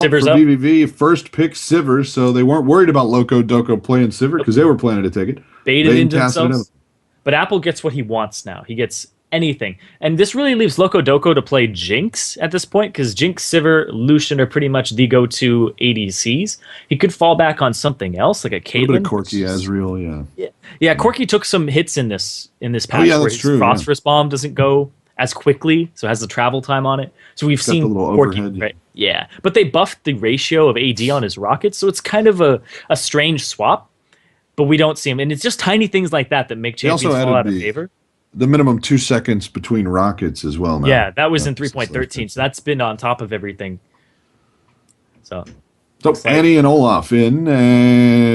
Sivers for up. vVv. First pick Sivers, so they weren't worried about Loco Doco playing Sivir because they were planning to take it. Baited They into casted it in. themselves. But Apple gets what he wants now. He gets anything. And this really leaves Loco Doco to play Jinx at this point, because Jinx, Sivir, Lucian are pretty much the go-to ADCs. He could fall back on something else, like a A little bit Caitlyn. of Corky Ezreal, yeah. Yeah, Corki took some hits in this Oh patch yeah, where that's his true. Yeah. phosphorus bomb doesn't go as quickly, so it has the travel time on it. So we've Got the seen little Corki, overhead. right? Yeah, but they buffed the ratio of AD on his rockets, so it's kind of a strange swap. But we don't see him, and it's just tiny things like that that make They also champions fall out added of favor. the minimum 2 seconds between rockets as well now. Yeah, that was in That's 3.13, so that's been on top of everything. So So looks like- Annie and Olaf in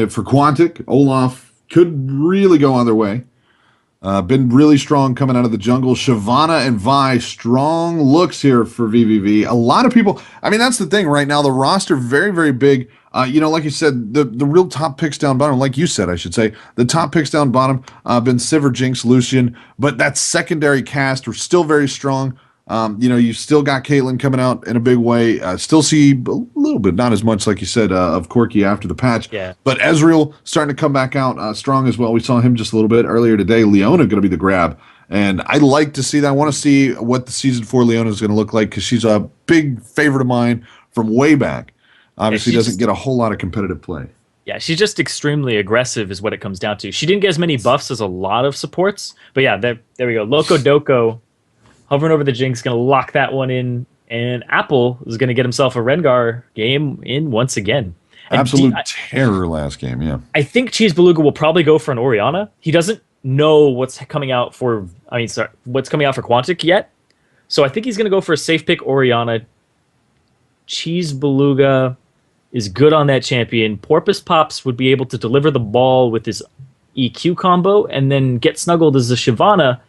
for Quantic. Olaf could really go on their way. Been really strong coming out of the jungle. Shyvana and Vi, strong looks here for vVv. A lot of people, I mean, that's the thing right now. The roster, very, very big. Like you said, the real top picks down bottom, like you said, I should say, the top picks down bottom been Sivir, Jinx, Lucian, but that secondary cast are still very strong. You still got Caitlyn coming out in a big way. Still see a little bit, not as much, like you said, of Corky after the patch. Yeah. But Ezreal starting to come back out strong as well. We saw him just a little bit earlier today. Leona going to be the grab. And I like to see that. I want to see what the Season 4 Leona is going to look like because she's a big favorite of mine from way back. Obviously, doesn't get a whole lot of competitive play. Yeah, she's just extremely aggressive is what it comes down to. She didn't get as many buffs as a lot of supports. But yeah, there we go. Loco Doco hovering over the Jinx, going to lock that one in. And Apple is going to get himself a Rengar game in once again. And Absolute terror last game, yeah. I think Cheese Beluga will probably go for an Orianna. He doesn't know what's coming out for, what's coming out for Quantic yet. So I think he's going to go for a safe pick Orianna. Cheese Beluga is good on that champion. Porpoise Pops would be able to deliver the ball with his EQ combo and then get snuggled as a Shyvana.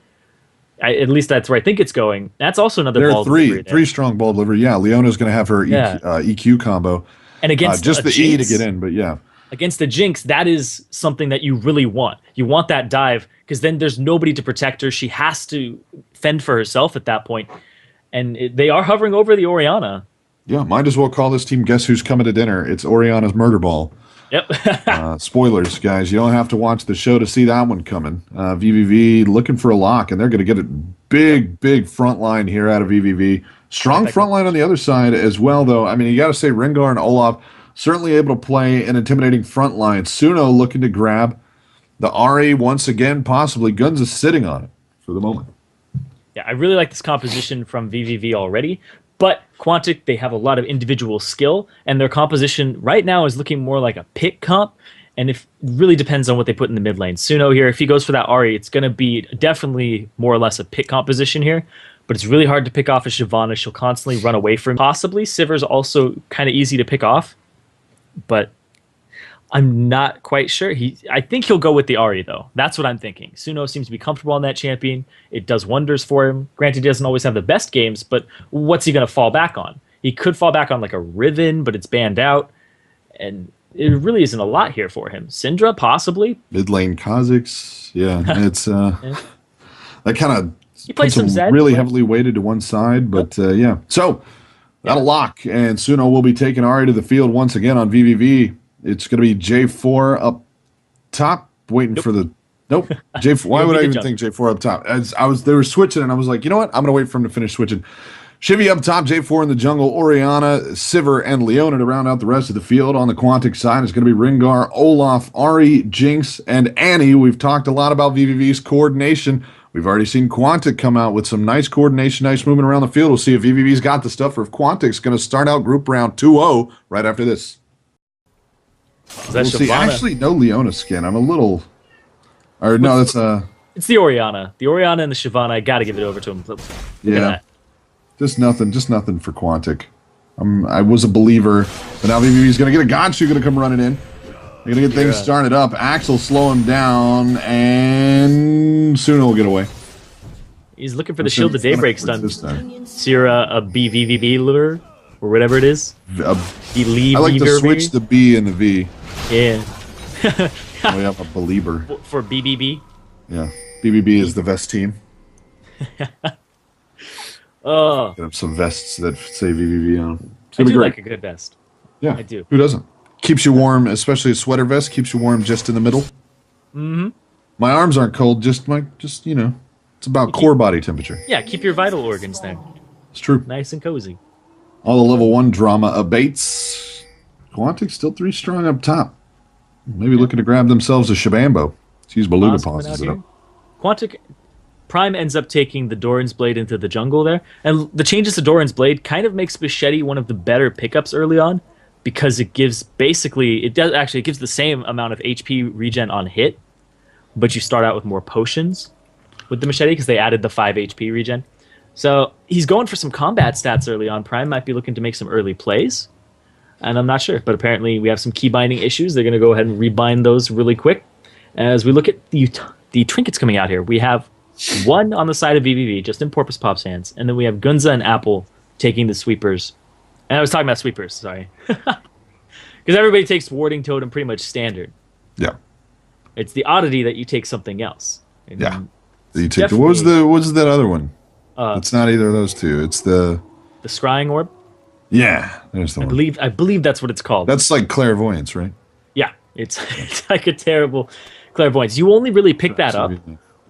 At least that's where I think it's going. That's also another there ball are delivery there. three strong ball delivery. Yeah, Leona's going to have her EQ combo. And against just the Jinx, E to get in, but yeah. Against the Jinx, that is something that you really want. You want that dive because then there's nobody to protect her. She has to fend for herself at that point. And they are hovering over the Orianna. Yeah, might as well call this team Guess Who's Coming to Dinner. It's Oriana's Murder Ball. Yep. Spoilers, guys. You don't have to watch the show to see that one coming. vVv looking for a lock, and they're going to get a big front line here out of vVv. Strong front line on the other side as well, though. I mean, you got to say Rengar and Olaf certainly able to play an intimidating front line. Suno looking to grab the RA once again, possibly. Guns is sitting on it for the moment. Yeah, I really like this composition from vVv already. But Quantic, they have a lot of individual skill, and their composition right now is looking more like a pick comp. And it really depends on what they put in the mid lane. Suno here, if he goes for that Ahri, it's going to be definitely more or less a pick composition here. But it's really hard to pick off a Shyvana. She'll constantly run away from him. Possibly Sivir's also kind of easy to pick off, but I'm not quite sure. I think he'll go with the Ahri, though. That's what I'm thinking. Suno seems to be comfortable on that champion. It does wonders for him. Granted, he doesn't always have the best games, but what's he going to fall back on? He could fall back on like a Riven, but it's banned out. And it really isn't a lot here for him. Syndra, possibly. Mid lane Kha'Zix. Yeah, it's that kind of He plays some Zed. really heavily weighted to one side, but yeah. So that'll lock, and Suno will be taking Ahri to the field once again on vVv. It's going to be J4 up top, waiting for the J4. Why would I even think J4 up top? They were switching, and I was like, you know what? I'm going to wait for him to finish switching. Shivy up top, J4 in the jungle, Orianna, Sivir, and Leona to round out the rest of the field. On the Quantic side, it's going to be Rengar, Olaf, Ahri, Jinx, and Annie. We've talked a lot about vVv's coordination. We've already seen Quantic come out with some nice coordination, nice movement around the field. We'll see if vVv's got the stuff or if Quantic's going to start out group round 2-0 right after this. We'll see. Actually, no Leona skin. I'm a little... Or no, that's... It's the Orianna. The Orianna and the Shyvana, I got to give it over to him. Look at that. Just nothing for Quantic. I was a believer, but now vVv's going to get a Gonchu going to come running in. They're going to get things started up. Axel slow him down, and soon he'll get away. He's looking for the Shield of Daybreak stun. Sierra, a BVVV lure, or whatever it is. I like to switch the B and the V. Yeah. We have a believer. For BBB? Yeah. BBB is the vest team. Oh. Get up some vests that say vVv on them. I do like a good vest. Yeah, I do. Who doesn't? Keeps you warm, especially a sweater vest. Keeps you warm just in the middle. Mm-hmm. My arms aren't cold. Just it's about core body temperature. Yeah, keep your vital organs there. It's true. Nice and cozy. All the level 1 drama abates. Quantic still 3 strong up top. Maybe looking to grab themselves a Shabambo. Sees Beluga pauses it up. Quantic Prime ends up taking the Doran's Blade into the jungle there. And the changes to Doran's Blade kind of makes Machete one of the better pickups early on, because it gives it gives the same amount of HP regen on hit, but you start out with more potions with the Machete because they added the 5 HP regen. So he's going for some combat stats early on. Prime might be looking to make some early plays, and I'm not sure. But apparently we have some key binding issues. They're going to go ahead and rebind those really quick. As we look at the trinkets coming out here, we have one on the side of vVv, just in Porpoise Pop's hands, and then we have Gunza and Apple taking the sweepers. And I was talking about sweepers, sorry. Because everybody takes Warding Totem pretty much standard. Yeah. It's the oddity that you take something else. And yeah. You take what was that other one? It's not either of those two. It's the Scrying Orb? Yeah, there's the one. I believe that's what it's called. That's like clairvoyance, right? Yeah. It's like a terrible clairvoyance. You only really pick that up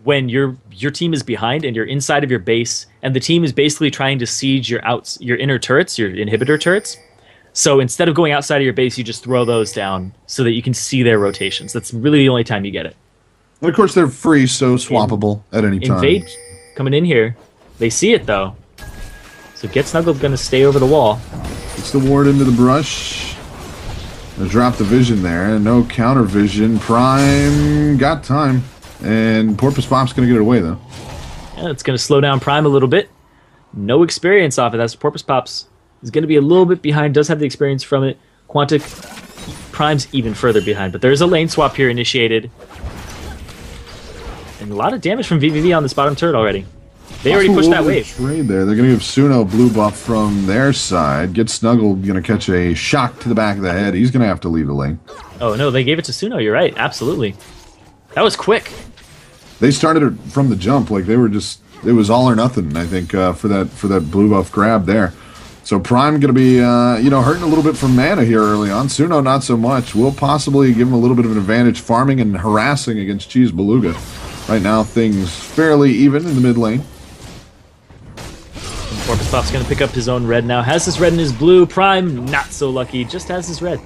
when your team is behind and you're inside of your base, and the team is basically trying to siege your inner turrets, your inhibitor turrets. So instead of going outside of your base, you just throw those down so that you can see their rotations. That's really the only time you get it. And of course, they're free, so swappable at any time. Invade coming in here. They see it, though. So Get Snuggled going to stay over the wall. Gets the ward into the brush. They drop the vision there. No counter vision. Prime got time. And Porpoise Pop's going to get it away, though. Yeah, it's going to slow down Prime a little bit. No experience off of that. So Porpoise Pop's is going to be a little bit behind. Does have the experience from it. Quantic Prime's even further behind. But there's a lane swap here initiated. And a lot of damage from vVv on this bottom turret already. They already pushed that wave. Trade there. They're going to give Suno blue buff from their side. Get Snuggled, going to catch a shock to the back of the head. He's going to have to leave the lane. Oh, no, they gave it to Suno. You're right. Absolutely. That was quick. They started it from the jump. Like, they were just... It was all or nothing, I think, for that blue buff grab there. So Prime going to be, hurting a little bit from mana here early on. Suno, not so much. Will possibly give him a little bit of an advantage farming and harassing against Cheese Beluga. Right now, things fairly even in the mid lane. Porpoise Pop's going to pick up his own red now. Has his red and his blue. Prime, not so lucky. Just has his red.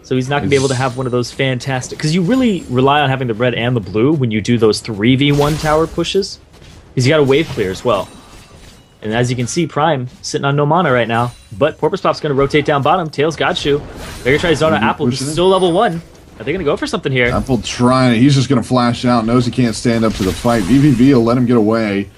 So he's not going to be able to have one of those fantastic... Because you really rely on having the red and the blue when you do those 3v1 tower pushes. Because you got a wave clear as well. And as you can see, Prime sitting on no mana right now. But Porpoise Pop's going to rotate down bottom. Tails Godshoe. They're going to try Zona Apple. He's still level 1. Are they going to go for something here? Apple trying. He's just going to flash out. Knows he can't stand up to the fight. vVv will let him get away.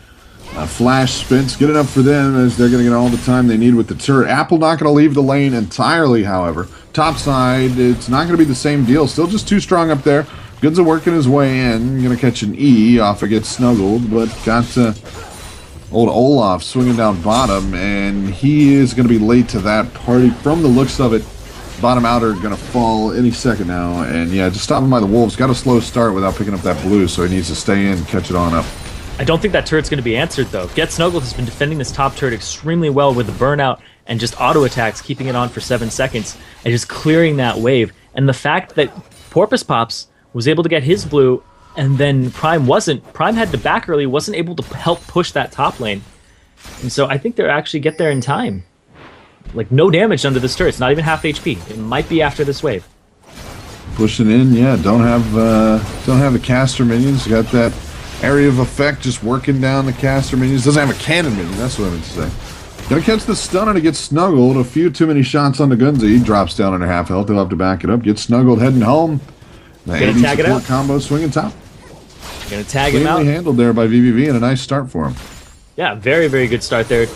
Flash spins. Good enough for them as they're going to get all the time they need with the turret. Apple not going to leave the lane entirely, however. Top side, it's not going to be the same deal. Still just too strong up there. Good's working his way in. Going to catch an E off it, gets snuggled, but got old Olaf swinging down bottom, and he is going to be late to that party. From the looks of it, bottom outer going to fall any second now, and yeah, just stop him by the wolves. Got a slow start without picking up that blue, so he needs to stay in, catch it on up. I don't think that turret's going to be answered, though. Get Snuggled has been defending this top turret extremely well with the burnout and just auto attacks, keeping it on for 7 seconds, and just clearing that wave. And the fact that Porpoise Pops was able to get his blue, and then Prime wasn't. Prime had to back early, wasn't able to help push that top lane. And so I think they'll actually get there in time. Like, no damage under this turret. It's not even half HP. It might be after this wave. Pushing in, yeah. Don't have the caster minions. Got that area of effect just working down the caster minions. Doesn't have a cannon minion. That's what I meant to say. Gonna catch the stun and it gets snuggled. A few too many shots on the Gunza. He drops down under half health. He'll have to back it up. Gets snuggled, heading home. The Gonna tag it out. Combo swinging top. Gonna tag him out. Handled there by vVv, and a nice start for him. Yeah, very, very good start there.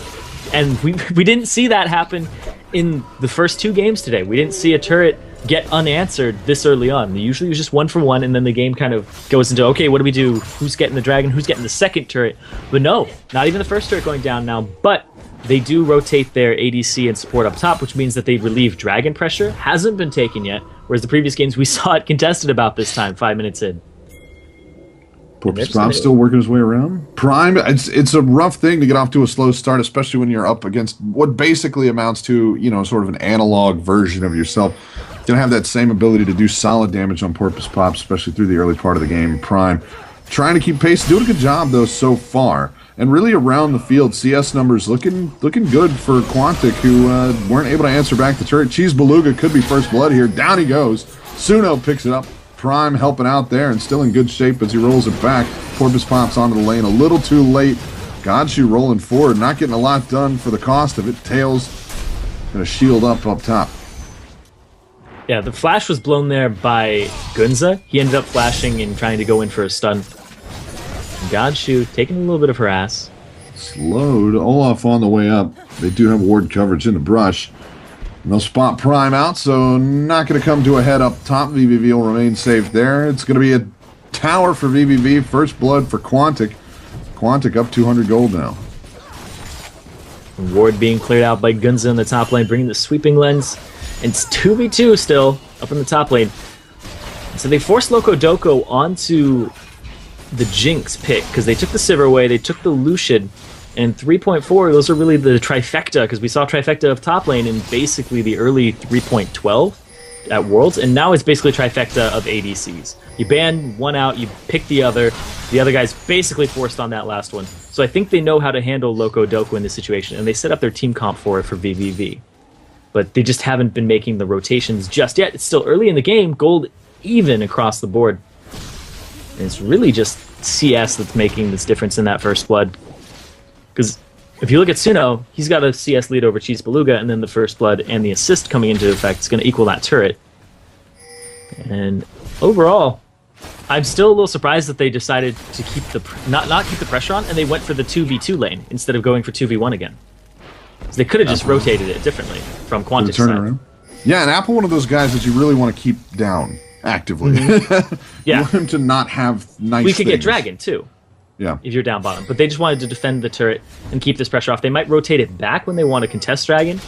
And we didn't see that happen in the first 2 games today. We didn't see a turret get unanswered this early on. Usually it was just 1 for 1, and then the game kind of goes into, okay, what do we do? Who's getting the dragon? Who's getting the second turret? But no, not even the first turret going down now. But they do rotate their ADC and support up top, which means that they relieve dragon pressure. Hasn't been taken yet, whereas the previous games we saw it contested about this time, 5 minutes in. Porpoise Pop still working his way around. Prime, it's a rough thing to get off to a slow start, especially when you're up against what basically amounts to, you know, sort of an analog version of yourself. Gonna have that same ability to do solid damage on Porpoise Pop, especially through the early part of the game. Prime trying to keep pace, doing a good job though so far. And really around the field, CS numbers looking good for Quantic, who weren't able to answer back the turret. Cheese Beluga could be first blood here. Down he goes. Suno picks it up. Prime helping out there and still in good shape as he rolls it back. Porpoise Pops onto the lane a little too late. Godshoe rolling forward, not getting a lot done for the cost of it. Tails gonna shield up top. Yeah, the flash was blown there by Gunza. He ended up flashing and trying to go in for a stun. Godshoe taking a little bit of harass. Slowed. Olaf on the way up. They do have ward coverage in the brush. And they'll spot Prime out, so not going to come to a head up top. vVv will remain safe there. It's going to be a tower for vVv. First blood for Quantic. Quantic up 200 gold now. Ward being cleared out by Gunza in the top lane, bringing the sweeping lens. And it's 2v2 still up in the top lane. So they forced Loco Doco onto the Jinx pick because they took the Sivir away, they took the Lucian. And 3.4, those are really the trifecta, because we saw trifecta of top lane in basically the early 3.12 at Worlds, and now it's basically trifecta of ADCs. You ban one out, you pick the other guy's basically forced on that last one. So I think they know how to handle Loco Doco in this situation, and they set up their team comp for it for vVv. But they just haven't been making the rotations just yet. It's still early in the game, gold even across the board. And it's really just CS that's making this difference in that first blood. Because if you look at Suno, he's got a CS lead over Cheese Beluga, and then the first blood and the assist coming into effect is going to equal that turret. And overall, I'm still a little surprised that they decided to keep the not keep the pressure on, and they went for the 2v2 lane instead of going for 2v1 again. So they could have just rotated it differently from Quantic's side. Around. Yeah, and Apple, one of those guys that you really want to keep down actively. Yeah, you want him to not have nice. We could get Dragon too. Yeah. If you're down bottom. But they just wanted to defend the turret and keep this pressure off. They might rotate it back when they want to contest Dragon.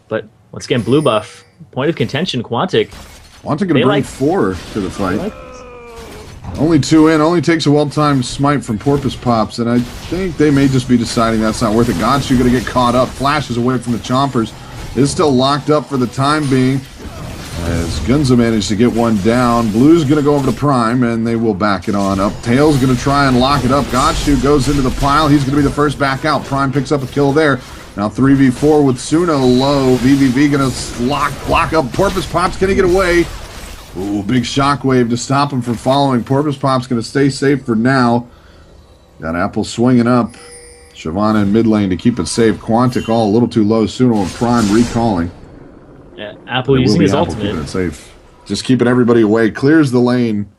But once again, blue buff, point of contention, Quantic. Quantic going to bring 4 to the fight. Only 2 in, only takes a well-timed smite from Porpoise Pops, and I think they may just be deciding that's not worth it. Godshoe going to get caught up, flashes away from the Chompers. Is still locked up for the time being. As Gunza managed to get one down, Blue's going to go over to Prime, and they will back it on up. Tails going to try and lock it up. Godshoe goes into the pile. He's going to be the first back out. Prime picks up a kill there. Now 3v4 with Suno low. vVv going to block up. Porpoise Pop's going to get away. Ooh, big shockwave to stop him from following. Porpoise Pop's going to stay safe for now. Got Apple swinging up. Shyvana in mid lane to keep it safe. Quantic all a little too low. Suno and Prime recalling. Yeah, Apple using his ultimate. Keeping it safe. Just keeping everybody away. Clears the lane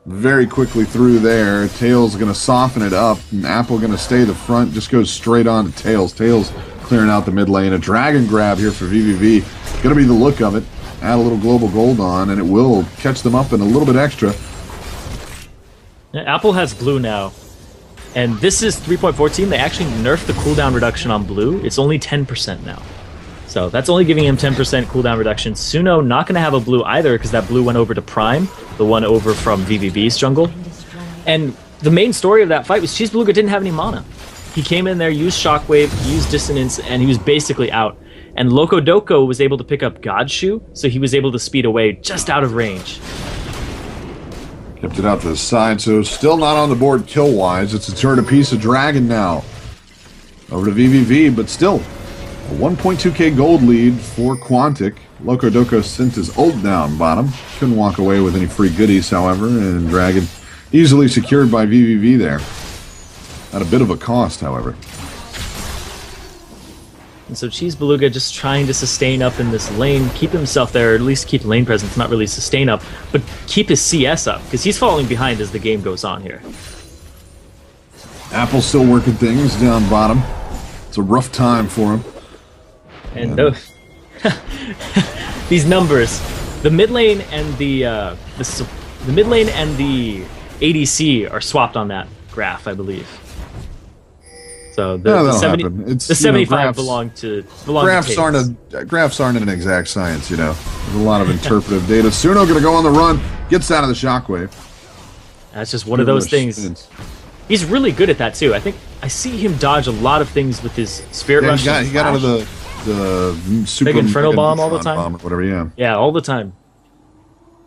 very quickly through there. Tails going to soften it up. And Apple going to stay the front. Just goes straight on to Tails. Tails clearing out the mid lane. A dragon grab here for vVv. Going to be the look of it. Add a little global gold on, and it will catch them up in a little bit extra. Yeah, Apple has blue now. And this is 3.14. They actually nerfed the cooldown reduction on blue. It's only 10% now. So that's only giving him 10% cooldown reduction. Suno not going to have a blue either because that blue went over to Prime, the one over from vVv's jungle. And the main story of that fight was Cheese Beluga didn't have any mana. He came in there, used Shockwave, used Dissonance, and he was basically out. And Loco Doco was able to pick up Godshoe, so he was able to speed away just out of range. Kept it out to the side, so still not on the board kill-wise. It's a turn apiece of Dragon now. Over to vVv, but still a 1.2k gold lead for Quantic. Loco Doco sent his ult down bottom. Couldn't walk away with any free goodies, however, and Dragon easily secured by vVv there. At a bit of a cost, however. And so Cheese Beluga just trying to sustain up in this lane, keep himself there, or at least keep lane presence, not really sustain up, but keep his CS up, because he's falling behind as the game goes on here. Apple's still working things down bottom. It's a rough time for him. And these numbers, the mid lane and the mid lane and the ADC are swapped on that graph, I believe. So the 75 belong to graphs aren't an exact science, you know. There's a lot of interpretive data. Suno gonna go on the run, gets out of the shockwave. That's just one of those things. He's really good at that too. I think I see him dodge a lot of things with his Spirit Rush. He got out of the super big Inferno Bomb all the time. Bomb or whatever, yeah. Yeah, all the time.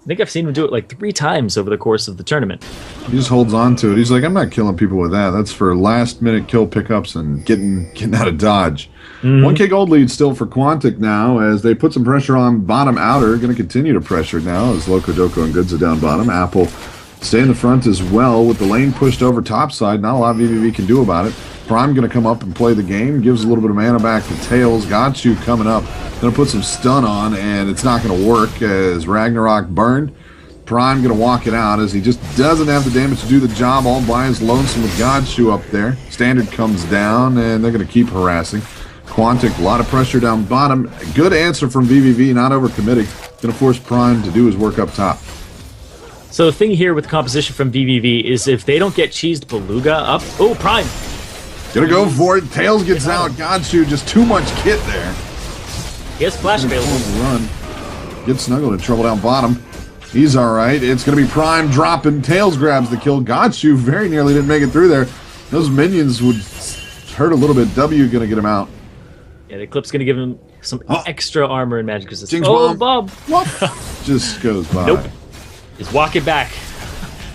I think I've seen him do it like 3 times over the course of the tournament. He just holds on to it. He's like, I'm not killing people with that. That's for last-minute kill pickups and getting out of dodge. 1K gold lead still for Quantic now as they put some pressure on bottom outer. Going to continue to pressure now as Loco Doco and Goods are down bottom. Apple stay in the front as well with the lane pushed over topside. Not a lot vVv can do about it. Prime going to come up and play the game. Gives a little bit of mana back to Tails. Got you coming up. Going to put some stun on, and it's not going to work as Ragnarok burned. Prime going to walk it out as he just doesn't have the damage to do the job all by his lonesome with Godshoe up there. Standard comes down, and they're going to keep harassing. Quantic, a lot of pressure down bottom. Good answer from vVv, not overcommitting. Going to force Prime to do his work up top. So the thing here with the composition from vVv is if they don't get cheesed Beluga up... Oh, Prime! Gonna go for it. Tails gets out. Godshoe, just too much kit there. He has flash available. Run. Get snuggled in trouble down bottom. He's alright. It's gonna be Prime dropping. Tails grabs the kill. Godshoe very nearly didn't make it through there. Those minions would hurt a little bit. W gonna get him out. Yeah, the clip's gonna give him some extra armor and magic resistance. Jinx Bob! Just goes by. Nope. Just walk it back.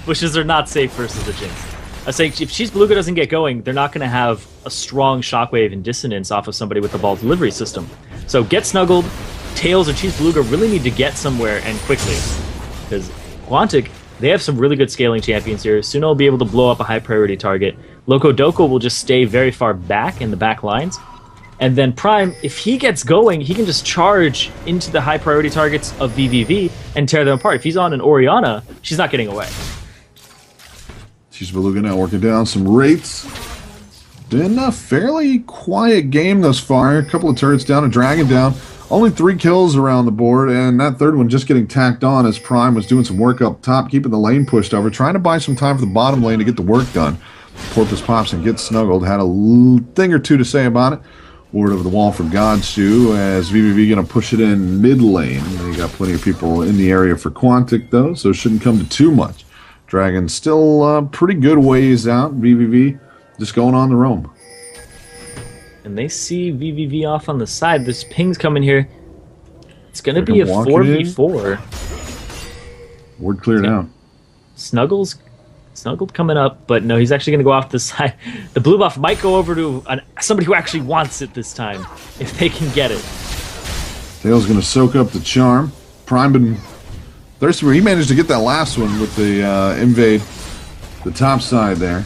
Bushes are not safe versus the Jinx. I say if Cheese Beluga doesn't get going, they're not going to have a strong shockwave and dissonance off of somebody with the ball delivery system. So get snuggled. Tails or Cheese Beluga really need to get somewhere and quickly. Because Quantic, they have some really good scaling champions here. Suno will be able to blow up a high priority target. Loco Doco will just stay very far back in the back lines. And then Prime, if he gets going, he can just charge into the high priority targets of vVv and tear them apart. If he's on an Orianna, she's not getting away. Cheese Beluga now working down some rates. Been a fairly quiet game thus far. A couple of turrets down, a dragon down. Only 3 kills around the board, and that third one just getting tacked on as Prime was doing some work up top, keeping the lane pushed over, trying to buy some time for the bottom lane to get the work done. Porpoise pops and gets snuggled. Had a thing or two to say about it. Ward over the wall for Godshoe as vVv going to push it in mid lane. They got plenty of people in the area for Quantic, though, so it shouldn't come to too much. Dragon still pretty good ways out. vVv just going on the roam. And they see vVv off on the side. This ping's coming here. It's going to be a 4v4. Ward cleared out. Snuggled coming up, but no, he's actually going to go off the side. The blue buff might go over to somebody who actually wants it this time, if they can get it. Tails going to soak up the charm. Prime been thirsty where he managed to get that last one with the invade the top side there.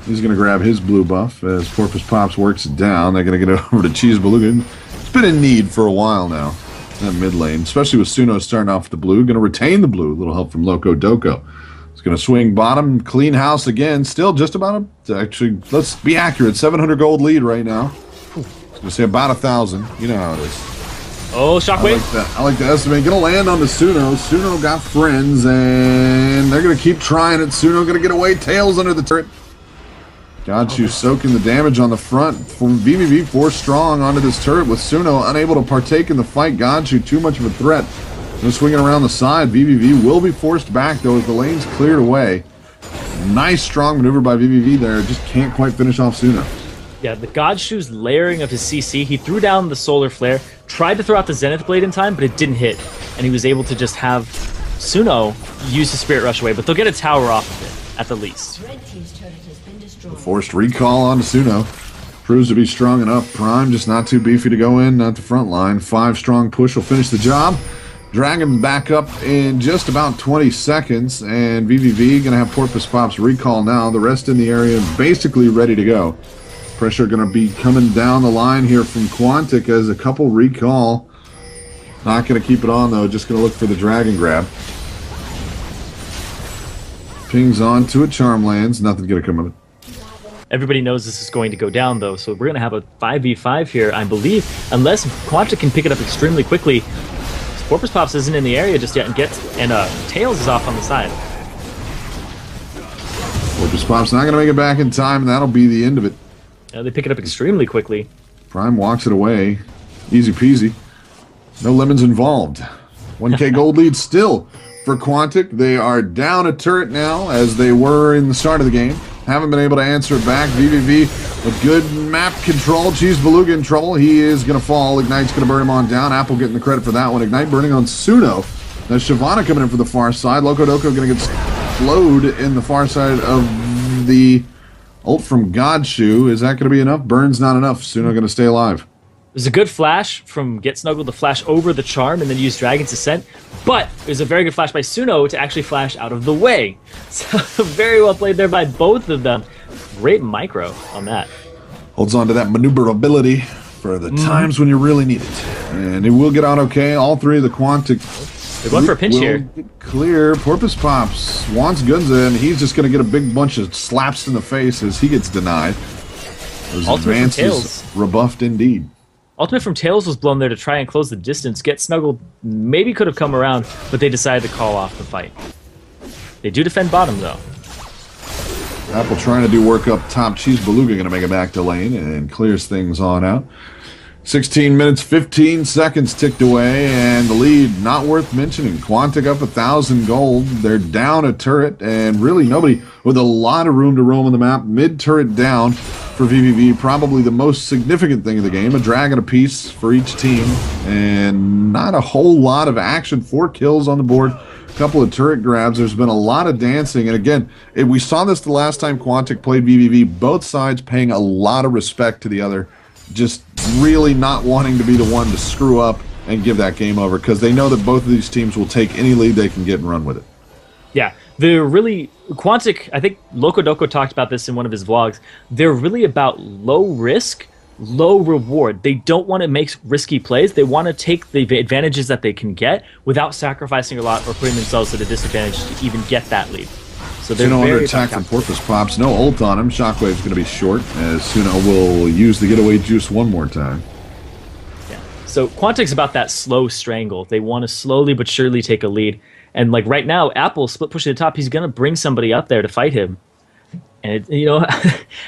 He's going to grab his blue buff as Porpoise Pops works it down. They're going to get over to Cheese Beluga. It's been in need for a while now, that mid lane, especially with Suno starting off with the blue. Going to retain the blue. A little help from Loco Doco. It's going to swing bottom, clean house again. Still just about actually, let's be accurate, 700 gold lead right now. I was going to say about 1,000. You know how it is. Oh, shockwave. I like to estimate. Gonna land on the Suno. Suno got friends, and they're gonna keep trying it. Suno gonna get away. Tails under the turret. Godshoe soaking the damage on the front from vVv 4 strong onto this turret with Suno unable to partake in the fight. Godshoe too much of a threat. Gonna swing it around the side. vVv will be forced back though as the lane's cleared away. Nice strong maneuver by vVv there. Just can't quite finish off Suno. Yeah, the Godshoe's layering of his CC, he threw down the Solar Flare, tried to throw out the Zenith Blade in time, but it didn't hit. And he was able to just have Suno use the Spirit Rush away, but they'll get a tower off of it, at the least. The forced recall onto Suno. Proves to be strong enough. Prime just not too beefy to go in, not the front line. 5 strong push will finish the job. Dragon back up in just about 20 seconds, and vVv gonna have Porpoise Pops recall now. The rest in the area basically ready to go. Pressure going to be coming down the line here from Quantic as a couple recall. Not going to keep it on, though. Just going to look for the dragon grab. Pings on to a charm lands. Nothing's going to come of it. Everybody knows this is going to go down, though, so we're going to have a 5v5 here, I believe, unless Quantic can pick it up extremely quickly. Porpoise Pops isn't in the area just yet, and Tails is off on the side. Porpoise Pops not going to make it back in time, and that'll be the end of it. They pick it up extremely quickly. Prime walks it away. Easy peasy. No lemons involved. 1K gold lead still for Quantic. They are down a turret now, as they were in the start of the game. Haven't been able to answer it back. vVv with good map control. Cheese Beluga in trouble. He is going to fall. Ignite's going to burn him on down. Apple getting the credit for that one. Ignite burning on Suno. Now Shyvana coming in for the far side. Loco going to get slowed in the far side of the ult from Godshoe. Is that going to be enough? Burn's not enough. Suno going to stay alive. There's a good flash from Get Snuggled to flash over the charm and then use Dragon's Ascent, but there's a very good flash by Suno to actually flash out of the way. So very well played there by both of them. Great micro on that. Holds on to that maneuverability for the times when you really need it. And it will get out okay. All three of the Quantic They're going for a pinch here. Clear. Porpoise Pops wants Gunza, and he's just going to get a big bunch of slaps in the face as he gets denied. Those advances rebuffed indeed. Ultimate from Tails was blown there to try and close the distance. Get Snuggled maybe could have come around, but they decided to call off the fight. They do defend bottom, though. Apple trying to do work up top. Cheese Beluga going to make it back to lane and clears things on out. 16 minutes, 15 seconds ticked away, and the lead, not worth mentioning. Quantic up 1,000 gold. They're down a turret, and really nobody with a lot of room to roam on the map. Mid-turret down for vVv, probably the most significant thing of the game. A dragon apiece for each team, and not a whole lot of action. 4 kills on the board, a couple of turret grabs. There's been a lot of dancing, and again, we saw this the last time Quantic played vVv. Both sides paying a lot of respect to the other, just really not wanting to be the one to screw up and give that game over, because they know that both of these teams will take any lead they can get and run with it. Yeah, they're really... Quantic, I think Loco talked about this in one of his vlogs, they're really about low risk, low reward. They don't want to make risky plays. They want to take the advantages that they can get without sacrificing a lot or putting themselves at a disadvantage to even get that lead. So they're Suno under attack from Porpoise Pops. No ult on him. Shockwave's going to be short, as Suno will use the getaway juice one more time. Yeah. So Quantic's about that slow strangle. They want to slowly but surely take a lead. And like right now, Apple split pushing the top. He's going to bring somebody up there to fight him. And you know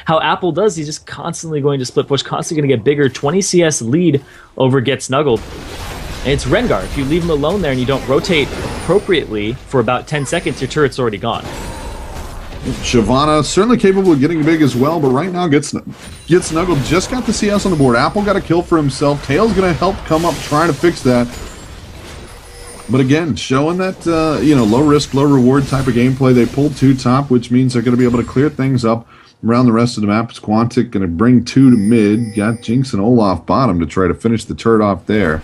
how Apple does. He's just constantly going to split push, constantly going to get bigger. 20 CS lead over Get Snuggled. And it's Rengar. If you leave him alone there and you don't rotate appropriately for about 10 seconds, your turret's already gone. Shyvana certainly capable of getting big as well, but right now Get Snuggled just got the CS on the board. Apple got a kill for himself. Tails going to help come up trying to fix that. But again, showing that low risk, low reward type of gameplay. They pulled 2 top, which means they're going to be able to clear things up around the rest of the map. It's Quantic going to bring 2 to mid. Got Jinx and Olaf bottom to try to finish the turret off there.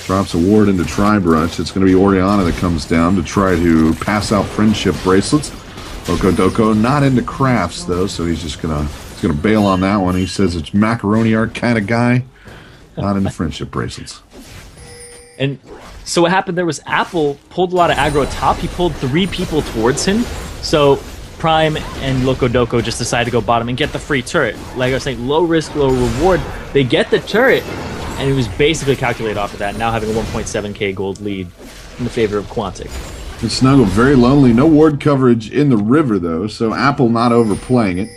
Drops a ward into Tri-Brush. It's going to be Orianna that comes down to try to pass out friendship bracelets. Loco not into crafts though, so he's just gonna bail on that one. He says it's macaroni art kind of guy, not into friendship bracelets. And so what happened there was Apple pulled a lot of aggro top. He pulled 3 people towards him. So Prime and Loco just decided to go bottom and get the free turret. Like I was saying, low risk, low reward. They get the turret, and it was basically calculated off of that. Now having a 1.7k gold lead in the favor of Quantic. It's Snuggle very lonely. No ward coverage in the river, though, so Apple not overplaying it.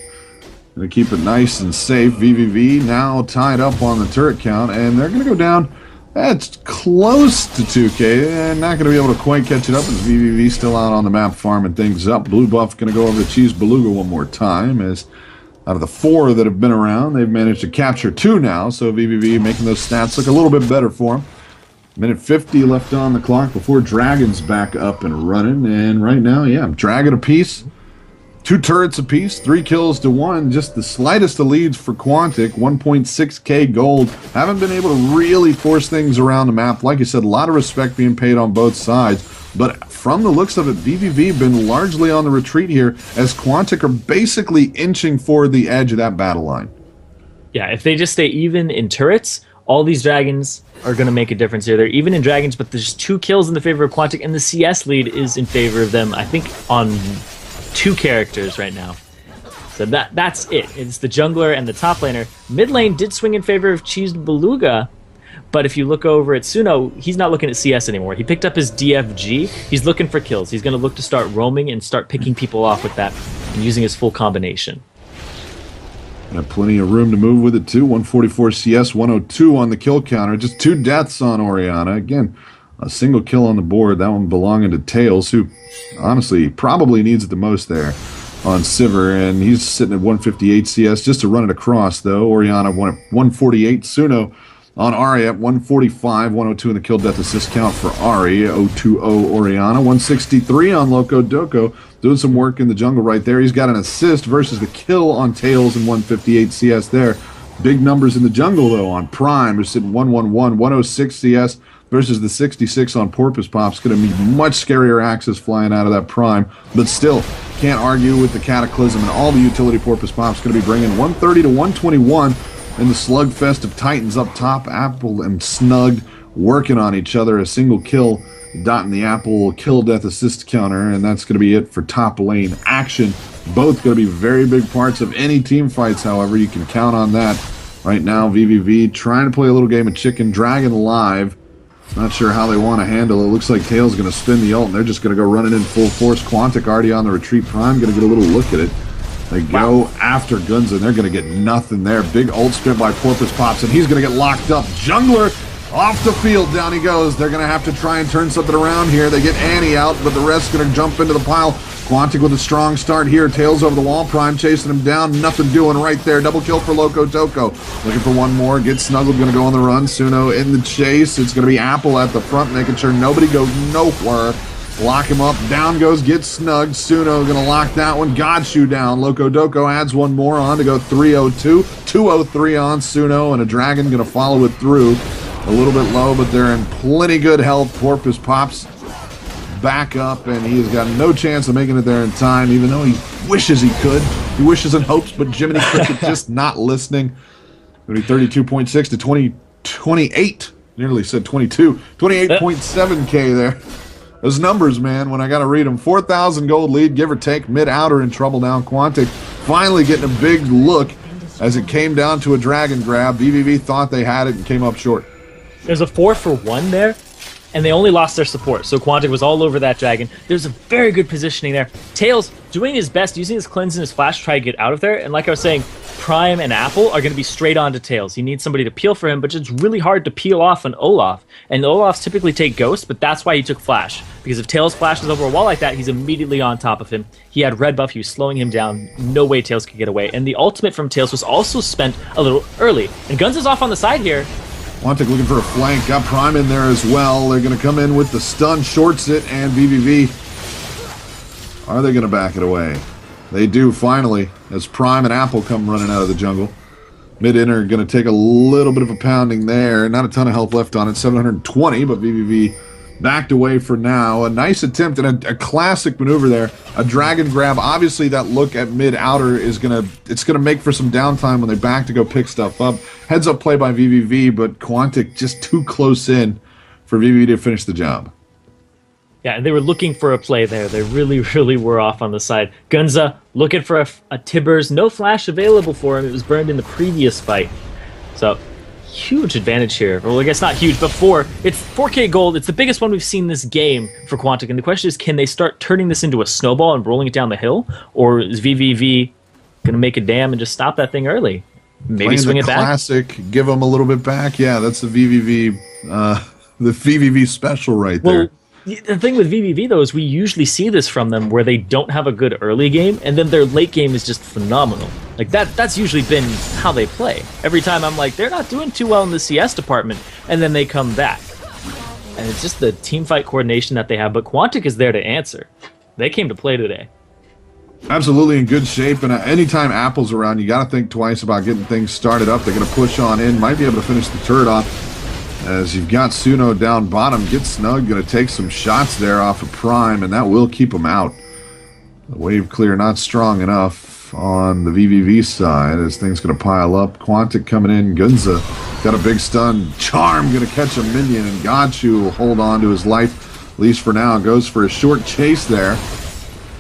Going to keep it nice and safe. vVv now tied up on the turret count, and they're going to go down. That's close to 2K, and not going to be able to quite catch it up as vVv still out on the map farming things up. Blue buff going to go over to Cheese Beluga one more time, as out of the 4 that have been around, they've managed to capture 2 now, so vVv making those stats look a little bit better for them. Minute 50 left on the clock before Dragon's back up and running. And right now, yeah, Dragon apiece. 2 turrets apiece. 3 kills to 1. Just the slightest of leads for Quantic. 1.6k gold. Haven't been able to really force things around the map. Like I said, a lot of respect being paid on both sides. But from the looks of it, vVv been largely on the retreat here, as Quantic are basically inching for the edge of that battle line. Yeah, if they just stay even in turrets, all these dragons are going to make a difference here. They're even in dragons, but there's 2 kills in the favor of Quantic, and the CS lead is in favor of them, I think, on 2 characters right now. So that's it. It's the jungler and the top laner. Mid lane did swing in favor of Cheese Beluga, but if you look over at Suno, he's not looking at CS anymore. He picked up his DFG. He's looking for kills. He's going to look to start roaming and start picking people off with that and using his full combination. Got plenty of room to move with it, too. 144 CS, 102 on the kill counter. Just 2 deaths on Orianna. Again, A single kill on the board. That one belonging to Tails, who honestly probably needs it the most there on Sivir. And he's sitting at 158 CS just to run it across, though. Oriana won at 148. Suno on Ahri at 145. 102 in the kill death assist count for Ahri. 020 Oriana. 163 on Loco Doco. Doing some work in the jungle right there. He's got an assist versus the kill on Tails and 158 CS there. Big numbers in the jungle, though, on Prime. They're sitting 111, 106 CS versus the 66 on Porpoise Pop's. Going to be much scarier axes flying out of that Prime. But still, can't argue with the Cataclysm and all the utility Porpoise Pop's going to be bringing 130 to 121 in the slugfest of Titans up top. Apple and Snug working on each other. A single kill dotting the Apple kill death assist counter, and that's going to be it for top lane action. Both going to be very big parts of any team fights, however. You can count on that. Right now, vVv trying to play a little game of chicken. Dragon live. Not sure how they want to handle it. Looks like Tails going to spin the ult, and they're just going to go running in full force. Quantic already on the retreat. Prime going to get a little look at it. They go after Gunza, and they're going to get nothing there. Big ult spin by Porpoise Pops, and he's going to get locked up. Jungler off the field, down he goes. They're going to have to try and turn something around here. They get Annie out, but the rest's going to jump into the pile. Quantic with a strong start here. Tails over the wall. Prime chasing him down. Nothing doing right there. Double kill for Loco Toco. Looking for one more. Gets snuggled. Going to go on the run. Suno in the chase. It's going to be Apple at the front, making sure nobody goes nowhere. Lock him up. Down goes. Gets snugged. Suno going to lock that one. Godshoe down. Loco Doco adds one more on to go 302. 203 on Suno, and a Dragon going to follow it through. A little bit low, but they're in plenty good health. Porpoise Pops back up, and he has got no chance of making it there in time, even though he wishes he could. He wishes and hopes, but Jiminy Cricket just not listening. 32.6 to 28. Nearly said 22. 28.7K there. Those numbers, man, when I got to read them. 4,000 gold lead, give or take. Mid-outer in trouble now. Quantic finally getting a big look as it came down to a dragon grab. vVv thought they had it and came up short. There's a 4-for-1 there, and they only lost their support, so Quantic was all over that dragon. There's a very good positioning there. Tails doing his best, using his cleanse and his flash to try to get out of there, and like I was saying, Prime and Apple are going to be straight on to Tails. He needs somebody to peel for him, but it's really hard to peel off an Olaf, and the Olafs typically take Ghost, but that's why he took Flash, because if Tails flashes over a wall like that, he's immediately on top of him. He had red buff, he was slowing him down, no way Tails could get away, and the ultimate from Tails was also spent a little early, and Guns is off on the side here. Quantic looking for a flank. Got Prime in there as well. They're going to come in with the stun, shorts it, and vVv. Are they going to back it away? They do, finally, as Prime and Apple come running out of the jungle. Mid-inner going to take a little bit of a pounding there. Not a ton of health left on it. 720, but vVv backed away for now. A nice attempt and a classic maneuver there. A dragon grab. Obviously, that look at mid-outer is going to make for some downtime when they back to go pick stuff up. Heads up play by vVv, but Quantic just too close in for vVv to finish the job. Yeah, and they were looking for a play there. They really, really were off on the side. Gunza looking for a Tibbers. No flash available for him. It was burned in the previous fight. So, huge advantage here. Well, I guess not huge, but 4. It's 4K gold. It's the biggest one we've seen this game for Quantic. And the question is, can they start turning this into a snowball and rolling it down the hill? Or is vVv going to make a dam and just stop that thing early? Maybe Playing swing the it back? classic, give them a little bit back. Yeah, that's the vVv special right there. The thing with vVv, though, is we usually see this from them where they don't have a good early game, and then their late game is just phenomenal. Like, that's usually been how they play. Every time I'm like, they're not doing too well in the CS department, and then they come back. And it's just the team fight coordination that they have, but Quantic is there to answer. They came to play today. Absolutely in good shape, and anytime Apple's around, you got to think twice about getting things started up. They're going to push on in, might be able to finish the turret off. As you've got Suno down bottom, get snug, going to take some shots there off of Prime, and that will keep him out. The wave clear not strong enough on the vVv side as things going to pile up. Quantic coming in, Gunza got a big stun. Charm going to catch a minion, and Godshoe will hold on to his life, at least for now. Goes for a short chase there.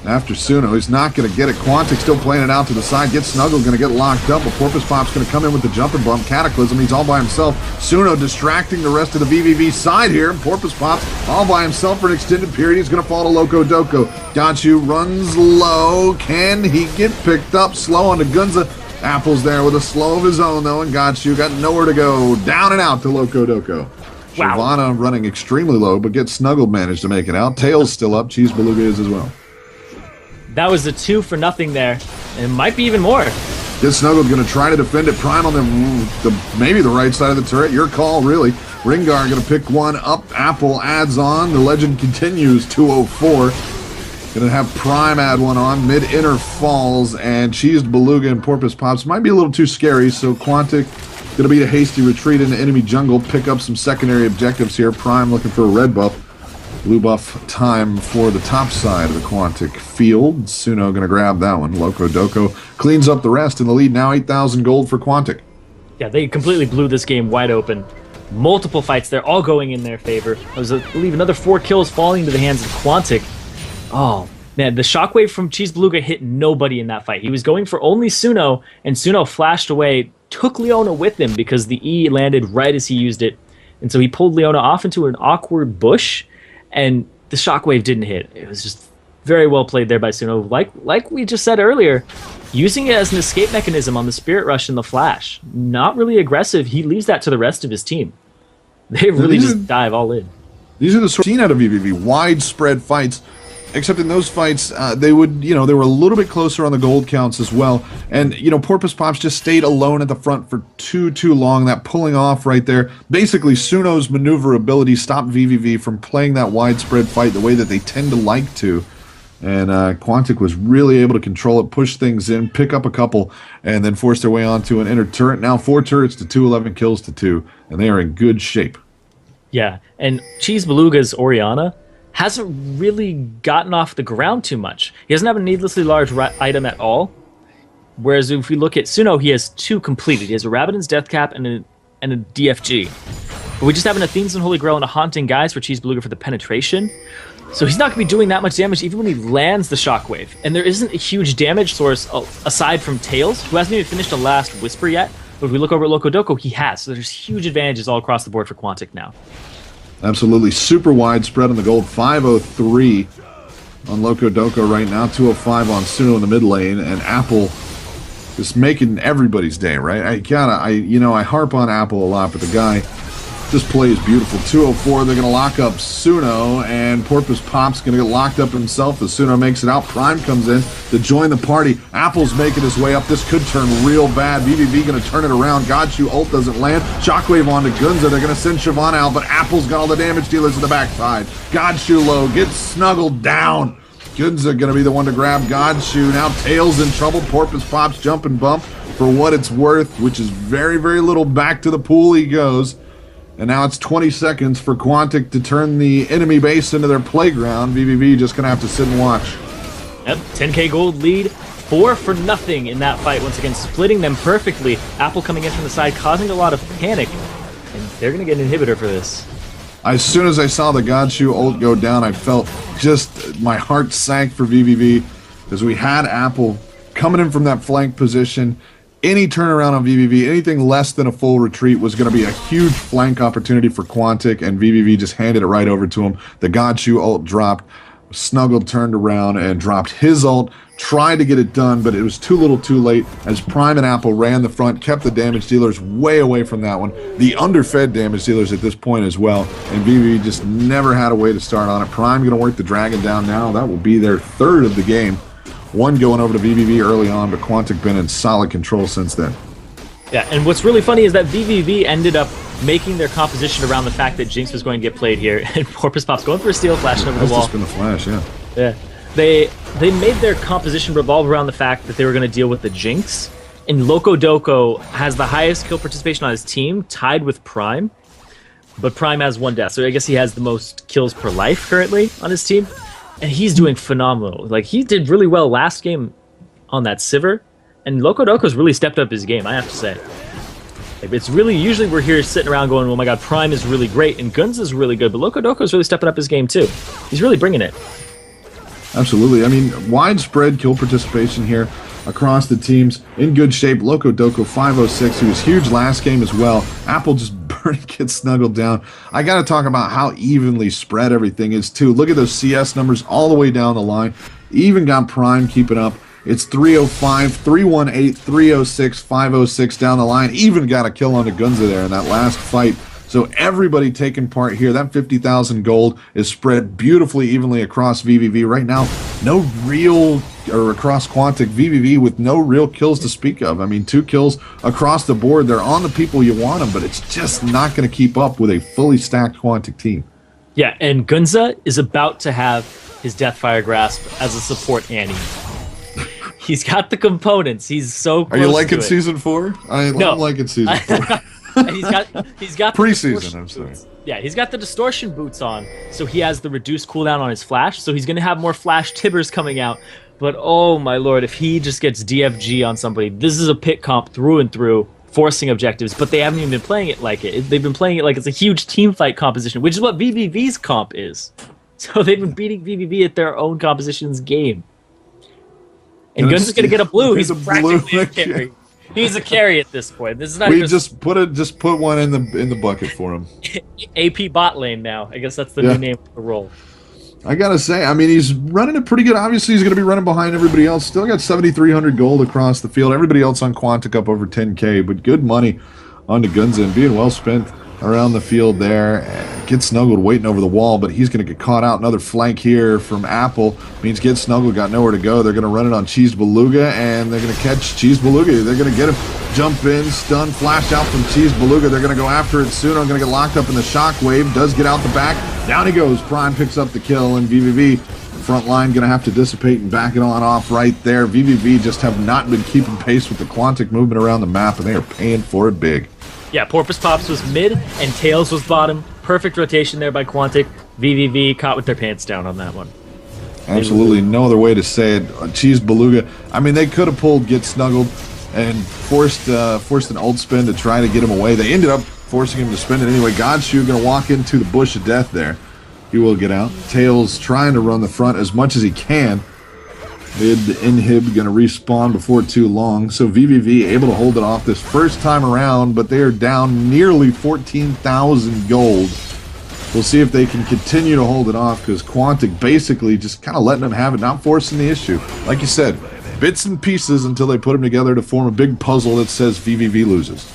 After Suno, he's not going to get it. Quantic still playing it out to the side. Gets snuggled, going to get locked up. But Porpoise Pop's going to come in with the jumping bump. Cataclysm, he's all by himself. Suno distracting the rest of the vVv side here. Porpoise Pop all by himself for an extended period. He's going to fall to Loco Doco. Gachu runs low. Can he get picked up? Slow onto Gunza. Apple's there with a slow of his own, though, and Gachu got nowhere to go. Down and out to Loco Doco. Wow. Shyvana running extremely low, but gets snuggled, managed to make it out. Tails still up. Cheese Beluga is as well. That was a 2-0 there. And it might be even more. Gets snuggled, going to try to defend it. Prime on maybe the right side of the turret. Your call, really. Ringar going to pick one up. Apple adds on. The legend continues. 204. Going to have Prime add one on. Mid-inner falls. And Cheesed Beluga and Porpoise Pops might be a little too scary. So Quantic going to be a hasty retreat into enemy jungle. Pick up some secondary objectives here. Prime looking for a red buff. Blue buff time for the top side of the Quantic field. Suno going to grab that one. Loco Doco cleans up the rest in the lead. Now 8,000 gold for Quantic. Yeah, they completely blew this game wide open. Multiple fights there, all going in their favor. There was, I believe, another 4 kills falling into the hands of Quantic. Oh, man, the shockwave from Cheese Beluga hit nobody in that fight. He was going for only Suno, and Suno flashed away, took Leona with him because the E landed right as he used it. And so he pulled Leona off into an awkward bush, and the shockwave didn't hit. It was just very well played there by Suno. Like we just said earlier, using it as an escape mechanism on the Spirit Rush and the Flash. Not really aggressive. He leaves that to the rest of his team. They really just dive all in. These are the sort of seen out of vVv. Widespread fights. Except in those fights, they were a little bit closer on the gold counts as well. And, Porpoise Pops just stayed alone at the front for too long. That pulling off right there. Basically, Suno's maneuverability stopped vVv from playing that widespread fight the way that they tend to like to. And Quantic was really able to control it, push things in, pick up a couple, and then force their way onto an inner turret. Now 4 turrets to 2, 11 kills to 2. And they are in good shape. Yeah, and Cheese Beluga's Orianna hasn't really gotten off the ground too much. He doesn't have a needlessly large item at all. Whereas if we look at Suno, he has 2 completed. He has a Rabadon's Death Cap and a DFG. But we just have an Athena's Holy Grail and a Haunting Guise for Cheese Beluga for the penetration. So he's not going to be doing that much damage even when he lands the Shockwave. And there isn't a huge damage source aside from Tails, who hasn't even finished a last Whisper yet. But if we look over at Loco Doco, he has. So there's huge advantages all across the board for Quantic now. Absolutely super widespread on the gold. 503 on Loco Doco right now. 205 on Suno in the mid lane. And Apple just making everybody's day, right? I harp on Apple a lot, but the guy just plays beautiful. 204, they're going to lock up Suno, and Porpoise Pop's going to get locked up himself as Suno makes it out. Prime comes in to join the party. Apple's making his way up. This could turn real bad. vVv going to turn it around. Godshoe ult doesn't land. Shockwave onto Gunza. They're going to send Shyvana out, but Apple's got all the damage dealers in the backside. Godshoe low, gets snuggled down. Gunza going to be the one to grab Godshoe. Now Tails in trouble. Porpoise Pop's jump and bump for what it's worth, which is very, very little. Back to the pool he goes. And now it's 20 seconds for Quantic to turn the enemy base into their playground. vVv just going to have to sit and watch. Yep, 10k gold lead, 4-0 in that fight. Once again, splitting them perfectly. Apple coming in from the side, causing a lot of panic. And they're going to get an inhibitor for this. As soon as I saw the Godshoe ult go down, I felt just my heart sank for vVv. Because we had Apple coming in from that flank position. Any turnaround on vVv, anything less than a full retreat was going to be a huge flank opportunity for Quantic, and vVv just handed it right over to him. The Godshoe ult dropped, snuggled, turned around, and dropped his ult. Tried to get it done, but it was too little too late as Prime and Apple ran the front, kept the damage dealers way away from that one. The underfed damage dealers at this point as well, and vVv just never had a way to start on it. Prime going to work the Dragon down now. That will be their 3rd of the game. 1 going over to vVv early on, but Quantic been in solid control since then. Yeah, and what's really funny is that vVv ended up making their composition around the fact that Jinx was going to get played here, and Porpoise Pop's going for a steal, flashing over the wall. That's just been the flash, yeah. Yeah, they made their composition revolve around the fact that they were going to deal with the Jinx, and Loco Doco has the highest kill participation on his team, tied with Prime, but Prime has 1 death, so I guess he has the most kills per life currently on his team. And he's doing phenomenal. Like, he did really well last game on that Sivir. And Loco Doco's really stepped up his game, I have to say. Like, it's really, usually we're here sitting around going, oh my god, Prime is really great, and Guns is really good, but Loco Doco's really stepping up his game too. He's really bringing it. Absolutely. I mean, widespread kill participation here across the teams. In good shape. Loco Doco 506. He was huge last game as well. Apple just gets snuggled down. I got to talk about how evenly spread everything is too. Look at those CS numbers all the way down the line. Even got Prime keeping up. It's 305, 318, 306, 506 down the line. Even got a kill onto Gunza there in that last fight. So everybody taking part here. That 50,000 gold is spread beautifully evenly across vVv right now. No real, or across Quantic, vVv with no real kills to speak of. I mean, 2 kills across the board. They're on the people you want them, but it's just not going to keep up with a fully stacked Quantic team. Yeah, and Gunza is about to have his Deathfire Grasp as a support Annie. He's got the components. He's so close. Are you liking to it. Season 4? I'm liking Season 4. And he's got preseason. I'm sorry. Yeah, he's got the distortion boots on, so he has the reduced cooldown on his flash. So he's gonna have more flash tibbers coming out. But oh my lord, if he just gets DFG on somebody, this is a pit comp through and through, forcing objectives. But they haven't even been playing it like it. They've been playing it like it's a huge team fight composition, which is what vVv's comp is. So they've been beating vVv at their own composition's game. And Guns is gonna get a blue. He's practically a carry. He's a carry at this point. This is not. We just put one in the bucket for him. AP bot lane now. I guess that's the new name of the role. I gotta say, I mean, he's running it pretty good. Obviously, he's gonna be running behind everybody else. Still got 7,300 gold across the field. Everybody else on Quantic up over 10K, but good money onto Gunza and being well spent around the field there. Get Snuggled waiting over the wall, but he's going to get caught out. Another flank here from Apple means Get Snuggled got nowhere to go. They're going to run it on Cheese Beluga, and they're going to catch Cheese Beluga. They're going to get him. Jump in, stun, flash out from Cheese Beluga. They're going to go after it soon. I'm going to get locked up in the shockwave. Does get out the back. Down he goes. Prime picks up the kill, and vVv front line going to have to dissipate and back it on off right there. vVv just have not been keeping pace with the Quantic movement around the map, and they are paying for it big. Yeah, Porpoise Pops was mid and Tails was bottom. Perfect rotation there by Quantic. vVv caught with their pants down on that one. Absolutely no other way to say it. Cheese Beluga. I mean, they could have pulled Get Snuggled and forced an ult spin to try to get him away. They ended up forcing him to spin it anyway. Godshoe going to walk into the bush of death there. He will get out. Tails trying to run the front as much as he can. Mid inhib going to respawn before too long, so vVv able to hold it off this first time around, but they are down nearly 14,000 gold. We'll see if they can continue to hold it off, because Quantic basically just kind of letting them have it, not forcing the issue. Like you said, bits and pieces until they put them together to form a big puzzle that says vVv loses.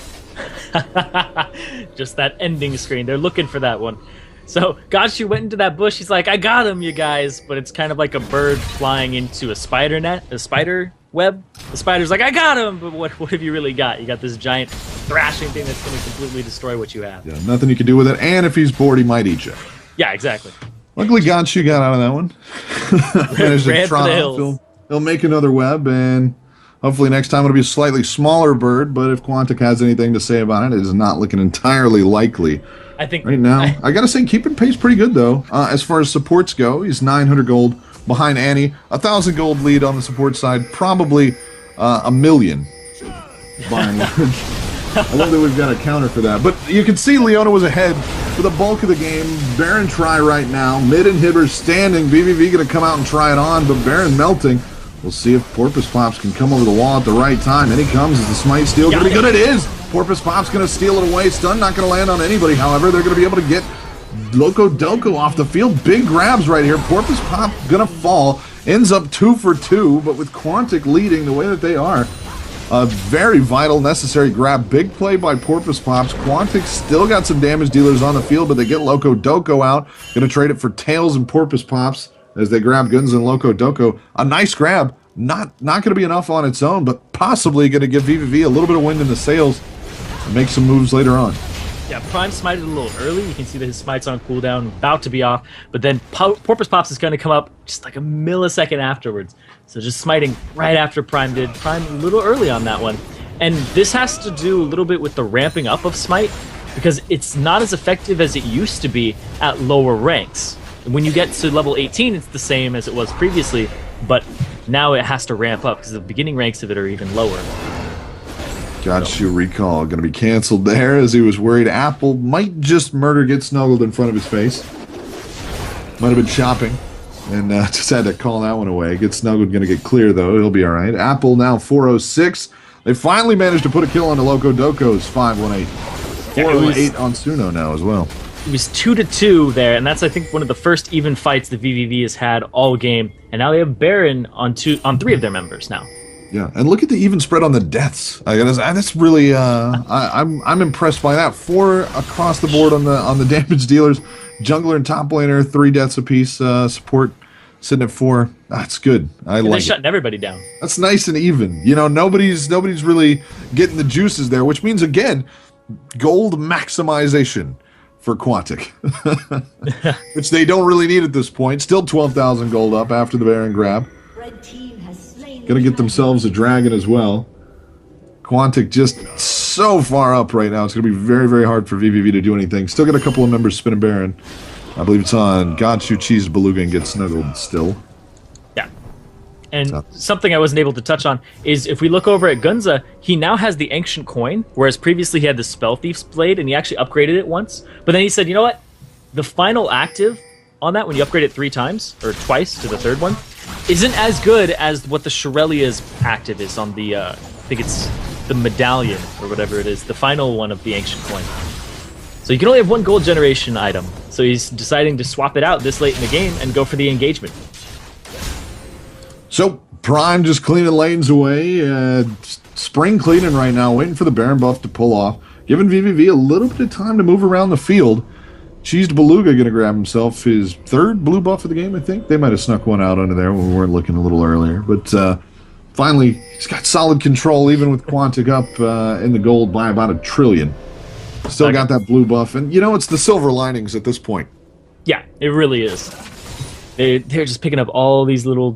Just that ending screen. They're looking for that one. So Godshoe went into that bush. He's like, I got him, you guys. But it's kind of like a bird flying into a spider net, a spider web. The spider's like, I got him. But what have you really got? You got this giant thrashing thing that's going to completely destroy what you have. Yeah, nothing you can do with it. And if he's bored, he might eat you. Yeah, exactly. Luckily, Godshoe got out of that one. Managed to Ran for the hills. He'll make another web, and hopefully next time it'll be a slightly smaller bird. But if Quantic has anything to say about it, it is not looking entirely likely. I think right now, I gotta say, keeping pace pretty good though. As far as supports go, he's 900 gold behind Annie, 1,000 gold lead on the support side, probably a million. By and large. I love that we've got a counter for that. But you can see Leona was ahead for the bulk of the game. Baron try right now. Mid inhibitor standing. vVv gonna come out and try it on, but Baron melting. We'll see if Porpoise Pops can come over the wall at the right time. And he comes. Is the smite steal gonna be good? It is. Porpoise Pop's going to steal it away. Stun not going to land on anybody, however. They're going to be able to get Loco Doco off the field. Big grabs right here. Porpoise Pop going to fall. Ends up 2 for 2, but with Quantic leading the way that they are, a very vital, necessary grab. Big play by Porpoise Pops. Quantic still got some damage dealers on the field, but they get Loco Doco out. Going to trade it for Tails and Porpoise Pops as they grab Guns and Loco Doco. A nice grab. Not going to be enough on its own, but possibly going to give vVv a little bit of wind in the sails. Make some moves later on. Yeah, Prime smited a little early. You can see that his smite's on cooldown, about to be off. But then Porpoise Pops is going to come up just like a millisecond afterwards. So just smiting right after Prime did. Prime a little early on that one. And this has to do a little bit with the ramping up of smite, because it's not as effective as it used to be at lower ranks. When you get to level 18, it's the same as it was previously, but now it has to ramp up because the beginning ranks of it are even lower. Godshoe recall going to be canceled there, as he was worried Apple might just murder Get Snuggled in front of his face. Might have been shopping, and just had to call that one away. Get Snuggled going to get clear, though. He'll be all right. Apple now 406. They finally managed to put a kill onto Loco Doco's 518. 408 on Suno now as well. It was 2-2 there, and that's, I think, one of the first even fights the vVv has had all game. And now they have Baron on 3 of their members now. Yeah, and look at the even spread on the deaths. That's really I'm impressed by that. 4 across the board on the damage dealers. Jungler and top laner 3 deaths apiece. Support sitting at 4. That's good. I And they're like it. shutting everybody down. That's nice and even. You know, nobody's really getting the juices there, which means again, gold maximization for Quantic, which they don't really need at this point. Still 12,000 gold up after the Baron grab. Red team has slain Gonna get themselves a dragon as well. Quantic just so far up right now. It's gonna be very, very hard for vVv to do anything. Still got a couple of members spinning Baron. I believe it's on Godshu Cheese Beluga and gets snuggled still. Yeah. And something I wasn't able to touch on is if we look over at Gunza, he now has the Ancient Coin, whereas previously he had the Spell Thief's Blade, and he actually upgraded it once. But then he said, you know what? The final active on that, when you upgrade it 3 times, or twice to the 3rd one, isn't as good as what the Shurelia's active is on the, I think it's the Medallion, or whatever it is, the final one of the Ancient Coin. So you can only have 1 gold generation item. So he's deciding to swap it out this late in the game and go for the engagement. So Prime just cleaning lanes away. Spring cleaning right now, waiting for the Baron buff to pull off. Giving vVv a little bit of time to move around the field. Cheesed Beluga going to grab himself his 3rd blue buff of the game, I think. They might have snuck one out under there when we weren't looking a little earlier. But finally, he's got solid control, even with Quantic up in the gold by about 1 trillion. Still got that blue buff. And, you know, it's the silver linings at this point. Yeah, it really is. They're just picking up all these little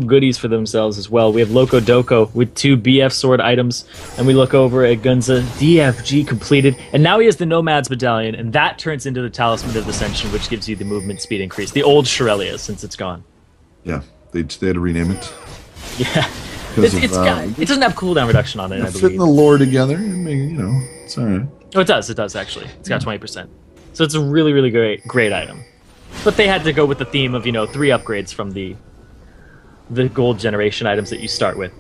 goodies for themselves as well. We have Loco Doco with 2 BF sword items, and we look over at Gunza, DFG completed, and now he has the Nomad's Medallion, and that turns into the Talisman of Ascension, which gives you the movement speed increase. The old Shirelia, since it's gone. Yeah, they had to rename it. Yeah. It doesn't have cooldown reduction on it, I believe. Fitting the lore together, I mean, you know, it's all right. Oh, it does actually. It's got 20%. So it's a really, really great item. But they had to go with the theme of, you know, 3 upgrades from the gold generation items that you start with.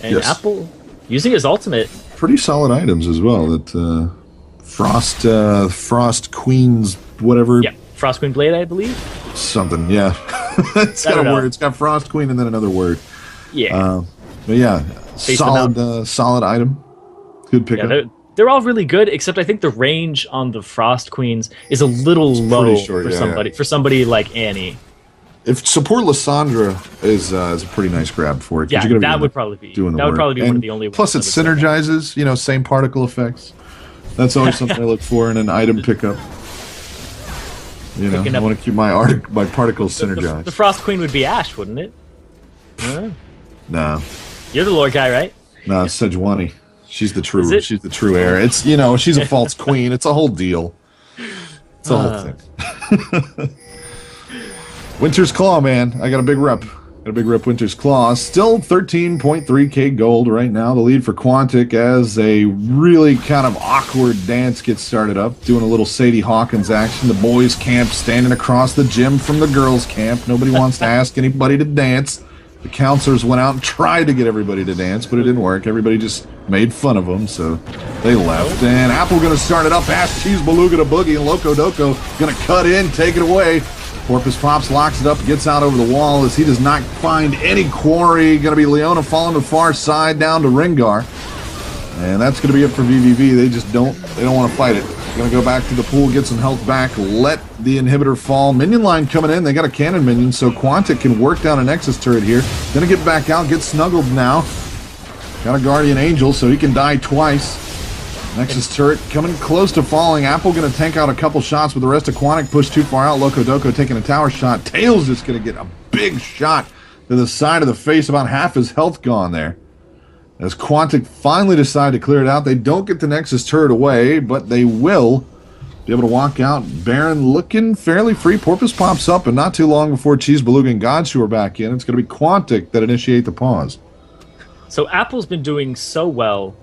And yes. Apple, using his ultimate... Pretty solid items as well. That Frost Queen's whatever. Yeah, Frost Queen Blade, I believe. Something, yeah. It's got a word. It's got Frost Queen and then another word. Yeah. But yeah, solid item. Good pickup. Yeah, they're all really good, except I think the range on the Frost Queens is a little low short, for somebody like Annie. If support Lysandra is a pretty nice grab for it. Yeah, that would probably be one of the only ones. Plus, it synergizes. You know, same particle effects. That's always something I look for in an item pickup. You know, I want to keep my particles synergized. The Frost Queen would be Ashe, wouldn't it? No. You're the lore guy, right? No, Sejuani. She's the true heir. It's, you know, she's a false queen. It's a whole deal. It's a whole thing. Winter's Claw, man. I got a big rep. Winter's Claw. Still 13.3k gold right now. The lead for Quantic as a really kind of awkward dance gets started up. Doing a little Sadie Hawkins action. The boys' camp standing across the gym from the girls' camp. Nobody wants to ask anybody to dance. The counselors went out and tried to get everybody to dance, but it didn't work. Everybody just made fun of them, so they left. And Apple going to start it up. Ash Cheese Beluga to Boogie, and Loco Doco going to cut in, take it away. Porpoise Pops locks it up, gets out over the wall as he does not find any quarry. Going to be Leona falling to the far side down to Ringar. And that's going to be it for vVv. They don't want to fight it. Going to go back to the pool, get some health back, let the inhibitor fall. Minion line coming in. They got a cannon minion, so Quantic can work down a Nexus turret here. Going to get back out, get snuggled now. Got a Guardian Angel, so he can die twice. Nexus turret coming close to falling. Apple going to tank out a couple shots, but the rest of Quantic pushed too far out. Loco Doco taking a tower shot. Tails just going to get a big shot to the side of the face. About half his health gone there. As Quantic finally decide to clear it out, they don't get the Nexus turret away, but they will be able to walk out. Baron looking fairly free. Porpoise pops up, and not too long before Cheese Beluga and Godshu are back in, it's going to be Quantic that initiate the pause. So Apple's been doing so well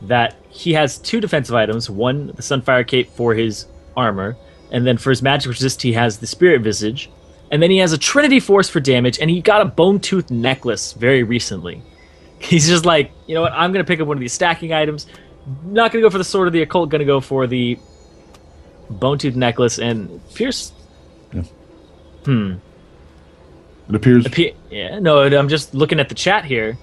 that he has 2 defensive items. One, the Sunfire Cape for his armor, and then for his magic resist, he has the Spirit Visage. And then he has a Trinity Force for damage, and he got a Bone Tooth Necklace very recently. He's just like, you know what, I'm going to pick up one of these stacking items. Not going to go for the Sword of the Occult, going to go for the Bone Tooth Necklace, and Pierce... Yeah. It appears... Yeah, no, I'm just looking at the chat here.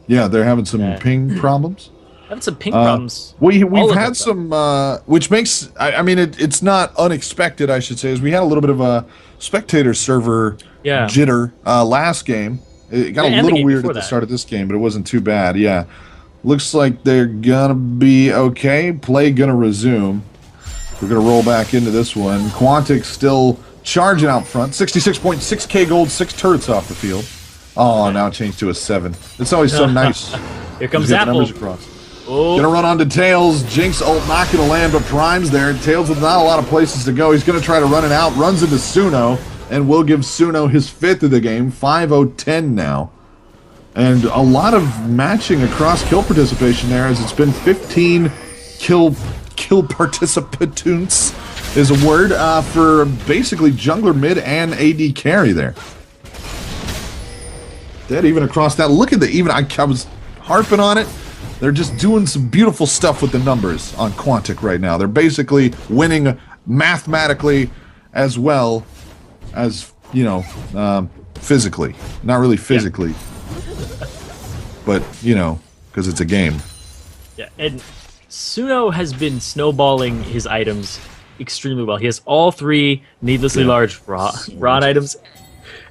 Yeah, they're having some Yeah. ping problems. Having some ping problems. We've all of had them, some, which makes, I mean, it's not unexpected, I should say, is we had a little bit of a spectator server Yeah. jitter last game. It got And a the little game weird before at the that. start of this game, but it wasn't too bad. Yeah. Looks like they're going to be okay. Play going to resume. We're going to roll back into this one. Quantic still charging out front. 66.6k gold, 6 turrets off the field. Oh, now it changed to a 7. It's always so nice. Here comes to get the Apple. numbers across. Oh, Gonna run onto Tails. Jinx ult not gonna land, but Prime's there. Tails with not a lot of places to go. He's gonna try to run it out. Runs into Suno, and will give Suno his 5th of the game. 5-0-10 now. And a lot of matching across kill participation there, as it's been 15 kill participants is a word for basically jungler, mid, and AD carry there. Dead even across that. Look at the even. I was harping on it. They're just doing some beautiful stuff with the numbers on Quantic right now. They're basically winning mathematically as well as, you know, physically. Not really physically, but, you know, because it's a game. yeah. And Suno has been snowballing his items extremely well. He has all 3 needlessly large rod items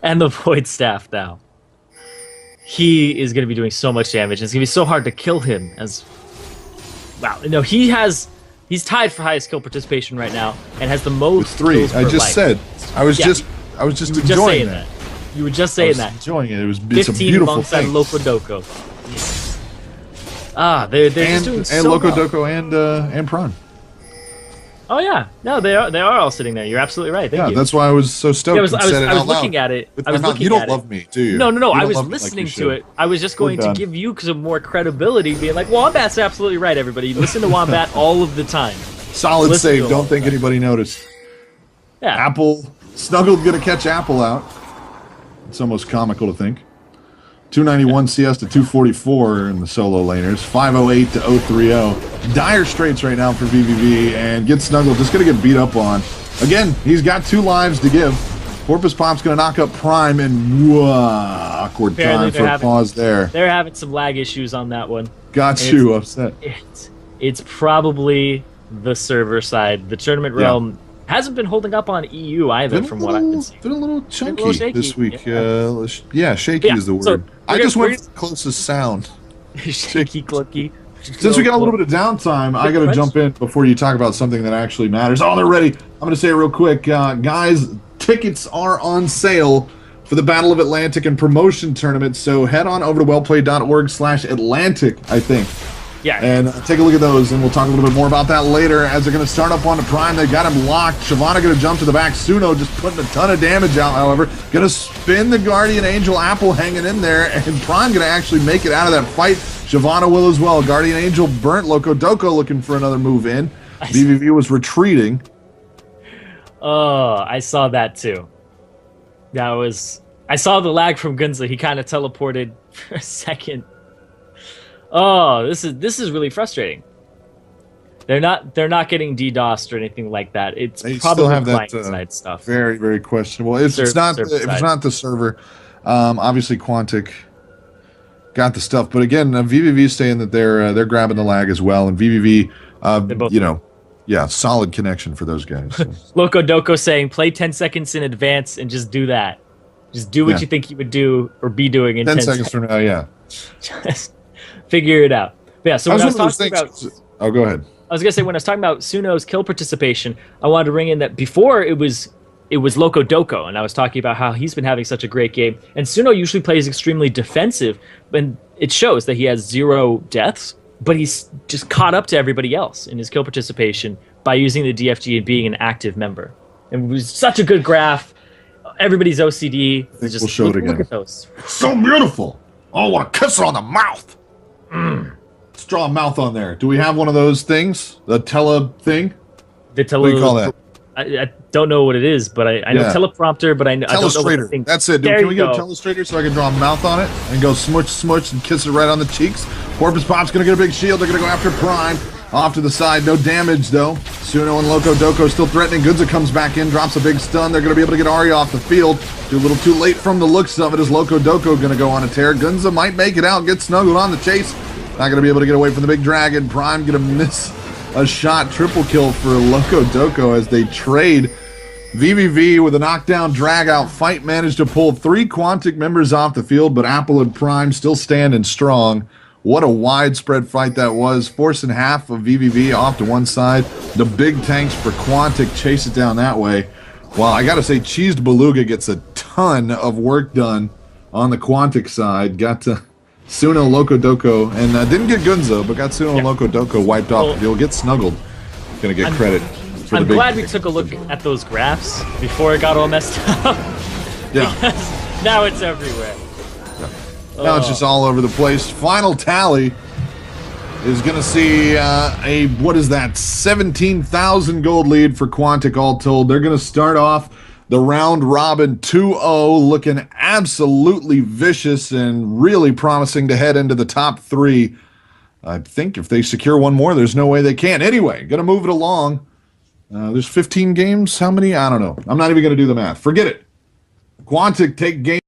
and the Void Staff now. He is going to be doing so much damage. It's going to be so hard to kill him. As wow, no, he's tied for highest kill participation right now and has the most. With 3, kills I per just life. said. I was Yeah, just you were just enjoying saying that. that. You were just I saying was that. enjoying it. It's a 15 beautiful alongside thing. Loco Doco. Yes. Ah, they're just doing And so Loco well. Doco and Prawn. Oh yeah, no, they are all sitting there. You're absolutely right. Thank Yeah, you. that's why I was so stoked. Yeah, I was and said it out looking loud. at it. With I was my mouth. looking You don't at love it. me, do you? No. You I don't was love me like listening you to should. it. I was just going to done. give you some more credibility, being like, Wombat's absolutely right, everybody. Listen to Wombat all of the time. Solid Listen to save. him Don't all think the time. anybody noticed. Yeah. Apple. Snuggled gonna catch Apple out. It's almost comical to think. 291 CS to 244 in the solo laners. 508 to 030. Dire straits right now for vVv, and get Snuggled. Just gonna get beat up on. Again, he's got 2 lives to give. Porpoise Pop's gonna knock up Prime, and awkward Apparently time for a pause there. They're having some lag issues on that one. Got And you upset. It's probably the server side. The tournament Yeah. realm hasn't been holding up on EU either, from what I've been seeing. Been a little chunky shaky, this week. yeah. Yeah, shaky Yeah, is the word. so I we're just gonna- went for the closest sound. Shaky clunky. Since we got a little bit of downtime, I got to French? jump in before you talk about something that actually matters. Oh, they're ready. I'm going to say it real quick. Guys, tickets are on sale for the Battle of Atlantic and promotion tournament, so head on over to wellplayed.org/Atlantic, I think. Yeah. And take a look at those, and we'll talk a little bit more about that later as they're going to start up onto Prime. They got him locked. Shyvana going to jump to the back. Suno just putting a ton of damage out, however. Going to spin the Guardian Angel. Apple hanging in there, and Prime going to actually make it out of that fight. Shyvana will as well. Guardian Angel burnt. Loco Doco looking for another move in. vVv was retreating. Oh, I saw that too. I saw the lag from Gunza. He kind of teleported for a second. Oh, this is really frustrating. They're not getting DDoSed or anything like that. It's They probably still have that client-side stuff. very, very questionable. If it's not the server, obviously Quantic got the stuff. But again, vVv saying that they're grabbing the lag as well, and vVv, both- you know, yeah, solid connection for those guys. So. Loco Doco saying play 10 seconds in advance and just do that. Just do what Yeah. you think you would do or be doing in 10 10 seconds from now, yeah. Just figure it out. But yeah, so when I was one of those talking things- about Oh, go ahead. I was gonna say when I was talking about Suno's kill participation, I wanted to bring in that before it was Loco Doco, and I was talking about how he's been having such a great game. And Suno usually plays extremely defensive, and it shows that he has 0 deaths, but he's just caught up to everybody else in his kill participation by using the DFG and being an active member. And it was such a good graph. Everybody's OCD. I think Just we'll show it again. Look at those. So beautiful. Oh, I want to kiss her on the mouth. Let's draw a mouth on there. Do we have one of those things? The tele thing? What do you call that? I don't know what it is, but I know Yeah. teleprompter, but I don't know what the Telestrator. thing. That's it. There Can we you get a go. telestrator so I can draw a mouth on it and go smush, smush, and kiss it right on the cheeks? Porpoise Pop's going to get a big shield. They're going to go after Prime. Off to the side, no damage though. Suno and Loco Doco still threatening. Gunza comes back in, drops a big stun. They're going to be able to get Ari off the field. Too little too late from the looks of it. Is Loco Doco going to go on a tear? Gunza might make it out, get snuggled on the chase. Not going to be able to get away from the big dragon. Prime going to miss a shot. Triple kill for Loco Doco as they trade. vVv with a knockdown drag out fight managed to pull 3 Quantic members off the field, but Apple and Prime still standing strong. What a widespread fight that was, forcing half of vVv off to one side. The big tanks for Quantic chase it down that way. Well, I got to say, Cheesed Beluga gets a ton of work done on the Quantic side. Got to Suno, Loco Doco, and didn't get Gunzo, but got Suno and Loco Doco wiped off. He'll get snuggled. Going to get credit. I'm glad we took a look at those graphs before it got all messed up. Yeah. Now it's everywhere. Now it's just all over the place. Final tally is going to see what is that, 17,000 gold lead for Quantic all told. They're going to start off the round robin 2-0, looking absolutely vicious and really promising to head into the top 3. I think if they secure one more, there's no way they can. Anyway, going to move it along. There's 15 games. How many? I don't know. I'm not even going to do the math. Forget it. Quantic take game.